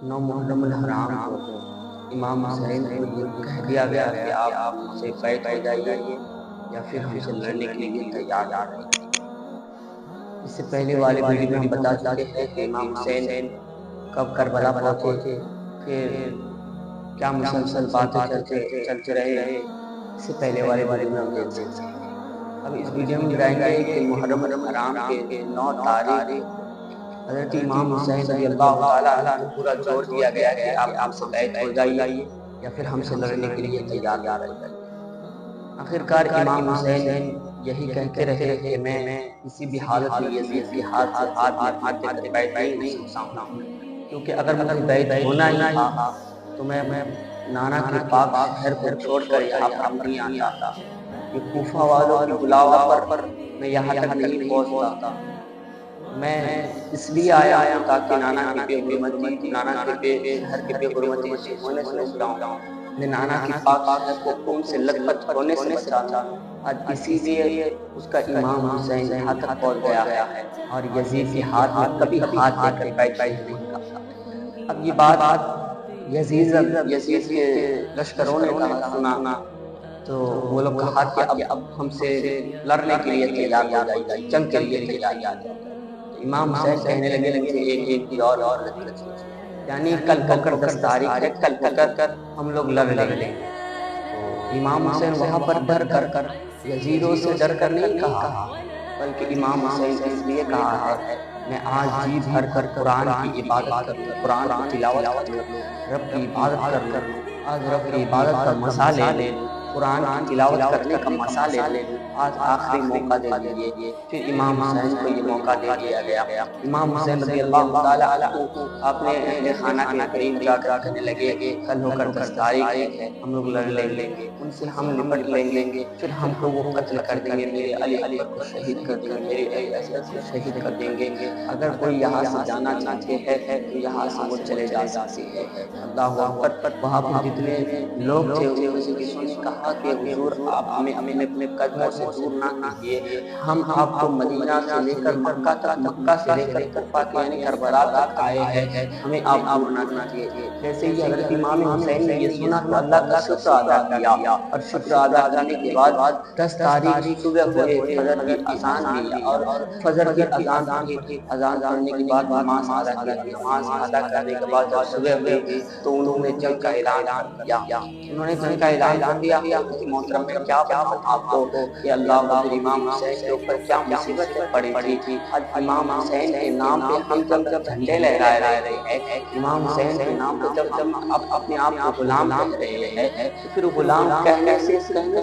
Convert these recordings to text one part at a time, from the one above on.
9 محرم الحرام کو امام حسین کو یہ کہہ دیا گیا کہ آپ ہم سے بیعت ہو جائیے یا پھر ہم سے لڑنے کے لیے تیار ہو جائیے۔ اس سے پہلے والے ویڈیو میں ہم بتا چکے ہیں کہ امام حسین کب کربلا پہنچے، پھر کیا مسلسل باتیں چلتے رہے، اس سے پہلے والے ویڈیو میں ہم دیکھ سکتے ہیں۔ اب اس ویڈیو میں بتائیں گے کہ محرم الحرام کے 9 تاریخ حضرت امام حسین رضی اللہ تعالیٰ عنہ کو پورا زور دیا گیا کہ آپ ہم سے بیعت ہو جائیے یا پھر ہم سے لڑنے کے لیے تیار ہو جائیے۔ آخرکار امام حسین یہی کہتے رہے کہ میں کسی بھی حالت میں یزید کے ہاتھ سے ہاتھ آتے تک بیعت نہیں ہو سکتا ہوں، کیونکہ اگر مجھے بیعت ہونا ہی تھا تو میں نانا کے پاک شہر کو چھوڑ کر یہاں پر نہیں آتا، یہ کوفہ والوں کی بلاوا پر میں یہاں تک نہیں پہنچتا۔ میں اس لیے آیا ہوں تاکہ نانا کی بے حرمتی، نانا کے شہر کی بے حرمتی ہونے سے روک جاؤں، میں نانا کی پاک شہر کو خون سے لت پت ہونے سے بچا لوں۔ آج اسی لیے اس کا امام حسین یہاں تک پہنچ گیا ہے اور یزید کے ہاتھ میں کبھی ہاتھ دے کر بیعت نہیں کرتا۔ اب یہ بات یزید کے لشکروں نے کہا سنا تو وہ لوگ کہا کہ اب ہم سے لڑنے کے لیے تیار ہو جائیے، جنگ کے لیے تیار ہو جائیے۔ امام حسین کہنے لگے مجھے ایک دن کی اور مہلت دیجیے، یعنی کل ہو کر 10 تاریخ ہے، کل ہو کر ہم لوگ لڑ لیں گے۔ تو امام حسین وہاں پر ڈر کر یزیدوں سے ڈر کر نہیں کہا، بلکہ امام حسین اس لیے کہا ہے میں آج جی بھر کر قرآن کی عبادت کر لوں، قرآن کی تلاوت کر لوں، رب کی عبادت کر لوں، آج رب کی عبادت کا مزہ لے لوں، قرآن کی تلاوت کرنے کا مزہ لے لوں، آج آخری موقع دے دیجیے۔ پھر امام حسین کو یہ موقع دے دیا گیا۔ امام حسین رضی اللہ تعالیٰ عنہ اپنے اہل خانہ کے قریب جا کر کہنے لگے کل ہو کر 10 تاریخ ہے، ہم لوگ لڑ لیں گے، ان سے ہم نپٹ لیں گے، پھر ہم کو وہ قتل کر دیں گے، میرے علی اکبر کو شہید کر دیں گے، میرے علی اصغر کو شہید کر دیں گے۔ اگر کوئی یہاں سے جانا چاہتے ہیں تو یہاں سے وہ چلے جا سکتے ہیں۔ اللہ اکبر۔ وہاں پر جتنے لوگ تھے ان میں کسی نے کہا کہ حضور آپ ہمیں اپنے قدموں سے دور نہ کیجیے، ہم آپ کو مدینہ سے لے کر مکہ تک، مکہ سے لے کر کوفہ کے یعنی کربلا تک آئے ہیں، ہمیں آپ دور نہ کیجیے۔ جیسے ہی حضرت امام حسین نے یہ سنا تو اللہ کا شکر ادا کیا، اور شکر ادا کرنے کے بعد 10 تاریخ صبح ہوئے، فجر کی اذان دی اور فجر کی اذان پڑھی، اذان پڑھنے کے بعد نماز ادا کیا، نماز ادا کرنے کے بعد جب صبح ہوئی تو انہوں نے جنگ کا اعلان کر دیا۔ انہوں نے جنگ کا اعلان کر دیا۔ حضرت محترم میں کیا بتاؤں آپ کو کہ اللہ اکبر، امام حسین کے اوپر کیا مصیبتیں پڑی تھی۔ آج امام حسین کے نام پہ ہم جب جھنڈے لہرا رہے ہیں، امام حسین کے نام پہ جب ہم اپنے آپ کو غلام کہہ رہے ہیں، تو پھر غلام کہنے سے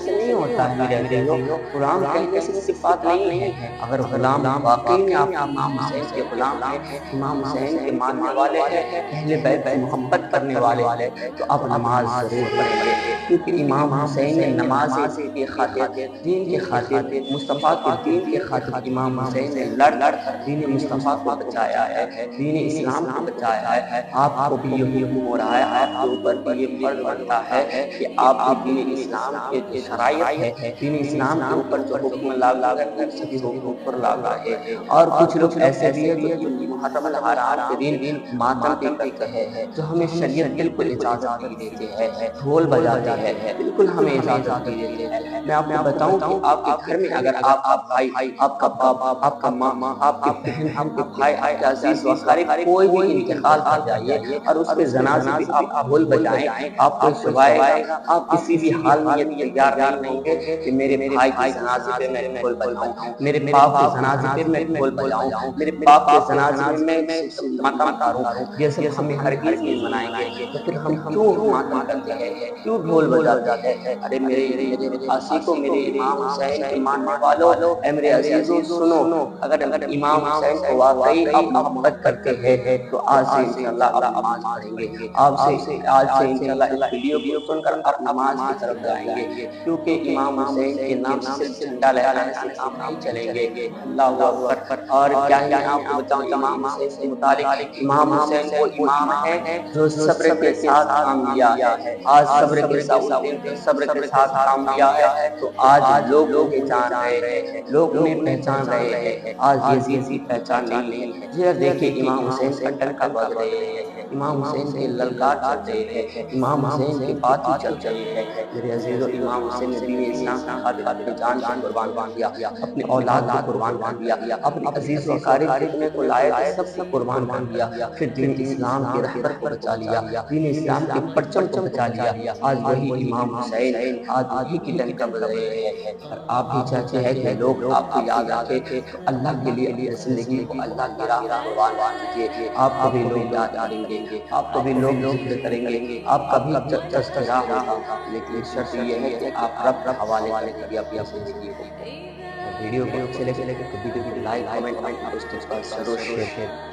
نہیں ہوتا ہے میرے عزیزو، غلام کہنے سے صفات نہیں ہے۔ اگر غلام واقعی میں آپ امام حسین کے غلام ہیں، امام حسین کے ماننے والے ہیں، اہل بیت کی محبت کرنے والے ہیں، تو آپ نماز ضرور پڑھیں گے، کیونکہ امام حسین نے نماز کی خاطر، دین کی خاطر، مصطفیٰ کے دین کی خاطر امام حسین نے لڑ کر دین مصطفیٰ کو بچایا ہے، دین اسلام کو بچایا ہے۔ آپ کو بھی یہ حکم ہو رہا ہے، آپ کے اوپر بھی یہ فرض بنتا ہے کہ آپ بھی دین اسلام کے جو شرائط ہے، دین اسلام کے اوپر جو حکم لاگو ہے ان سبھی حکموں پر لاگو رہے۔ اور کچھ لوگ ایسے بھی ہیں جو محرم الحرام کے دن ماتم بھی کرتے ہیں، جو ہمیں شریعت بالکل اجازت نہیں دیتے ہیں، ڈھول بجاتے ہیں، بالکل ہمیں اجازت نہیں دیتے ہیں۔ میں آپ کو بتاؤں کہ آپ کے گھر میں اگر آپ کا بھائی، آپ کا باپ، آپ کا ماں، آپ کی بہن، آپ کے بھائی، آپ کے عزیز و اقارب کوئی بھی انتقال کر جائے اور اس کے جنازے پہ آپ ڈھول بجائیں، آپ کو شبائے گا، آپ کسی بھی حال میں یہ تیار نہیں ہوں گے کہ میرے بھائی کے جنازے پہ میں ڈھول بجاؤں، میرے باپ کے جنازے پہ میں ڈھول بجاؤں، میرے باپ کے جنازے میں ماتم کروں، یہ سب ہمیں ہرگز نہیں منائیں گے۔ تو پھر ہم کیوں ماتم کرتے ہیں، کیوں ڈھول بجاتے ہیں؟ ارے میرے عاشقوں، میرے امام حسین کے ماننے والوں، اے میرے عزیزوں سنو، اگر امام حسین کو واقعی آپ محبت کرتے ہیں تو آج سے انشاءاللہ آپ نماز پڑھیں گے، آج سے انشاءاللہ اس ویڈیو کو سن کر آپ نماز کی طرف جائیں گے، کیونکہ امام حسین کے نام سے صرف جھنڈا لہرانے سے کام نہیں چلیں گے۔ اللہ اکبر۔ اور کیا ہی میں آپ کو بتاؤں امام حسین کے متعلق، امام حسین وہ امام ہیں جو صبر کے ساتھ کام لیا ہے۔ آج صبر کے ساتھ، اس دن بھی صبر کے ساتھ کام لیا ہے تو آج لوگ انہیں جان رہے ہیں، لوگ انہیں پہچان رہے ہیں۔ آج یزید کی پہچان نہیں ہے۔ یہ دیکھیں امام حسین کا ڈنکا بج رہے ہیں، امام حسین کے للکار چل رہے ہیں، امام حسین کی بات ہی چل رہی ہے۔ میرے عزیزو، امام حسین نے دین اسلام کی خاطر اپنی جان کو قربان کر دیا، اپنی اولاد کو قربان کر دیا، اپنے عزیز و اقارب جتنے کو لائے تھے سب کو قربان کر دیا، پھر دین اسلام کے رہبر کو بچا لیا، دین اسلام کے پرچم کو بچا لیا۔ آج وہی امام حسین آج وہی کی ڈنکا بج رہے ہیں، اور آپ بھی چاہتے ہیں کہ لوگ آپ کو یاد رکھے تو اللہ کے لیے اپنی زندگی کو اللہ کی راہ میں قربان کر دیجیے۔ آپ کو بھی لوگ یاد کریں گے، آپ کو بھی لوگ ذکر کریں گے، آپ کا بھی تذکرہ ہوگا، لیکن شرط یہ ہے کہ آپ رب کے حوالے کر دیجیے اپنی زندگی کو۔ ویڈیو کو اچھے لگے تو ویڈیو کو لائک، کمنٹ، اپنے دوستوں کے ساتھ ضرور شیئر کریں۔